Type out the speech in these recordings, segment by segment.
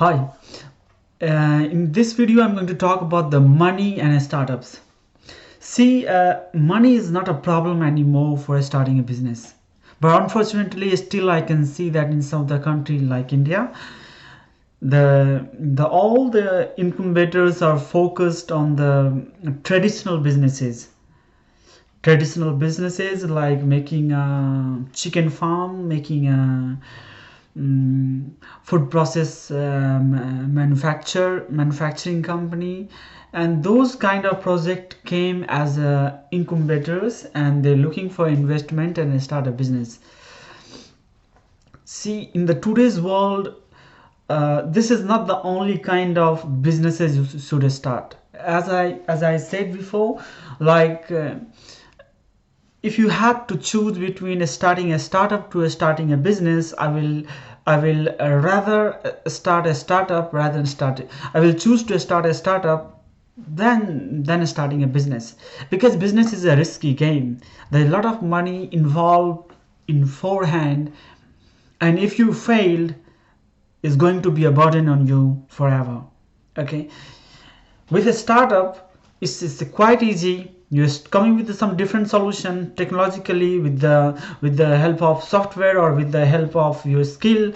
Hi, in this video I'm going to talk about the money and startups. See, money is not a problem anymore for starting a business. But unfortunately, still I can see that in some of the countries like India, the all the incubators are focused on the traditional businesses. Traditional businesses like making a chicken farm, making a food process manufacturing company, and those kind of project came as incubators, and they're looking for investment and start a business. See, in the today's world, this is not the only kind of businesses you should start. As I said before, like if you had to choose between starting a startup to starting a business, I will rather start a startup rather than start I will choose to start a startup than starting a business, because business is a risky game. There's a lot of money involved in forehand, and if you failed, it's going to be a burden on you forever. Okay, with a startup, it's quite easy. You're coming with some different solution technologically, with the help of software or with the help of your skill.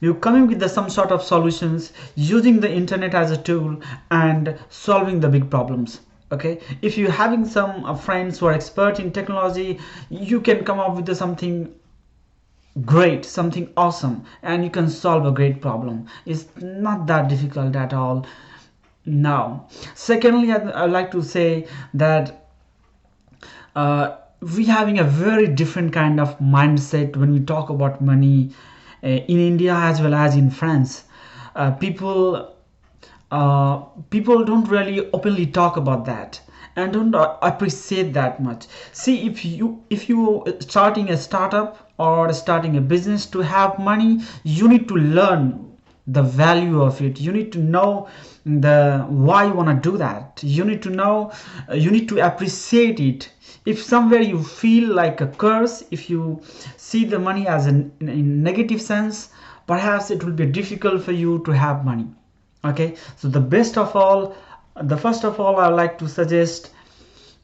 You're coming with some sort of solutions using the internet as a tool and solving the big problems. Okay, if you're having some friends who are expert in technology, you can come up with something great, something awesome, and you can solve a great problem. It's not that difficult at all. Now, secondly, I'd like to say that we having a very different kind of mindset when we talk about money in India as well as in France. People don't really openly talk about that and don't appreciate that much. See, if you starting a startup or starting a business to have money, you need to learn the value of it. You need to know the why you want to do that. You need to know, you need to appreciate it. If somewhere you feel like a curse, if you see the money as in negative sense, perhaps it will be difficult for you to have money. Okay, so the first of all, I would like to suggest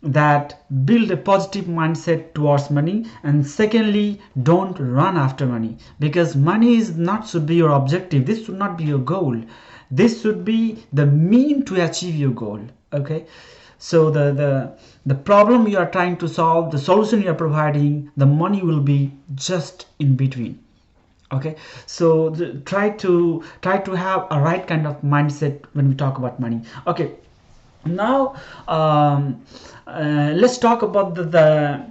that build a positive mindset towards money, and secondly, don't run after money, because money is not should be your objective. This should not be your goal. This should be the mean to achieve your goal. Okay, so the problem you are trying to solve, the solution you are providing, the money will be just in between. Okay, so try to have a right kind of mindset when we talk about money. Okay, now let's talk about the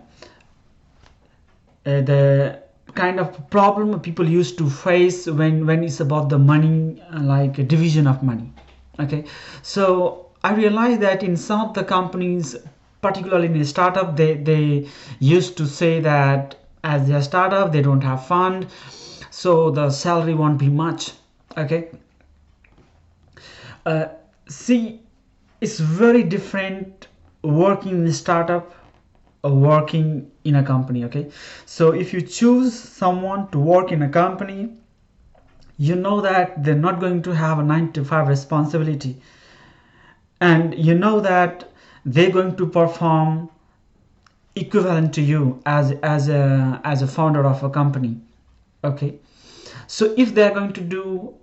kind of problem people used to face when it's about the money, like a division of money. Okay, so I realized that in some of the companies, particularly in a startup, they used to say that as their startup they don't have fund, so the salary won't be much. Okay, see, it's very different working in a startup or working in a company. Okay, so if you choose someone to work in a company, you know that they're not going to have a 9 to 5 responsibility, and you know that they're going to perform equivalent to you as a founder of a company. Okay, so if they're going to do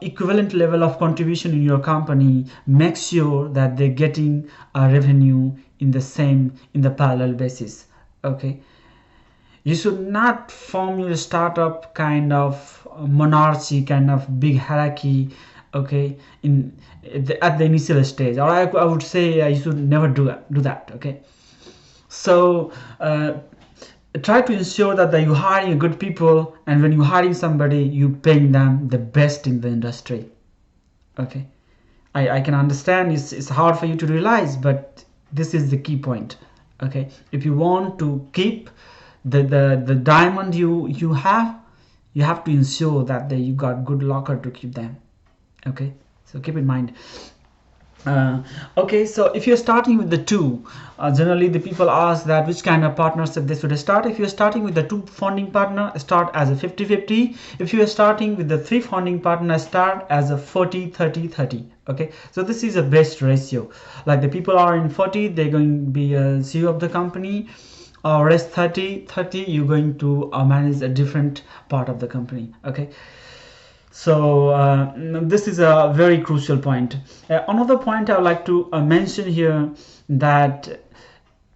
equivalent level of contribution in your company, make sure that they're getting a revenue in the parallel basis. Okay, you should not form your startup kind of monarchy, kind of big hierarchy. Okay, at the initial stage, or I would say you should never do that. Okay, so try to ensure that you're hiring good people, and when you're hiring somebody, you paying them the best in the industry. Okay, I can understand it's hard for you to realize, but this is the key point. Okay, if you want to keep the diamond you have to ensure that you got good locker to keep them. Okay, so keep in mind. Okay, so if you're starting with the two, generally the people ask that which kind of partnership they should start. If you're starting with the two founding partner, start as a 50-50. If you are starting with the three founding partner, start as a 40-30-30. Okay, so this is a best ratio. Like the people are in 40, they're going to be a CEO of the company, or rest 30-30, you're going to manage a different part of the company. Okay, so this is a very crucial point. Another point I would like to mention here, that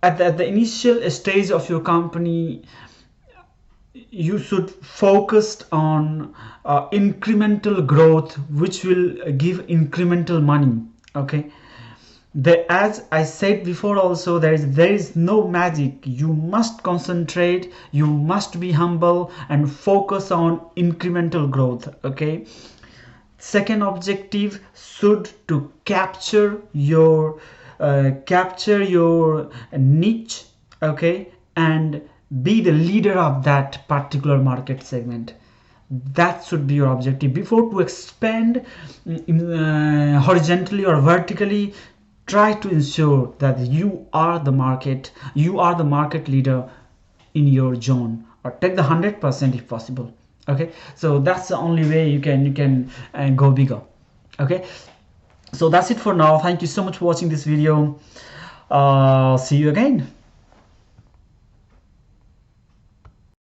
at the initial stage of your company, you should focus on incremental growth, which will give incremental money. Okay, as I said before also, there is no magic. You must concentrate, you must be humble and focus on incremental growth. Okay, second objective should to capture your niche. Okay, and be the leader of that particular market segment. That should be your objective before to expand horizontally or vertically. Try to ensure that you are the market leader in your zone, or take the 100% if possible. Okay, so that's the only way you can go bigger. Okay, so that's it for now. Thank you so much for watching this video. See you again.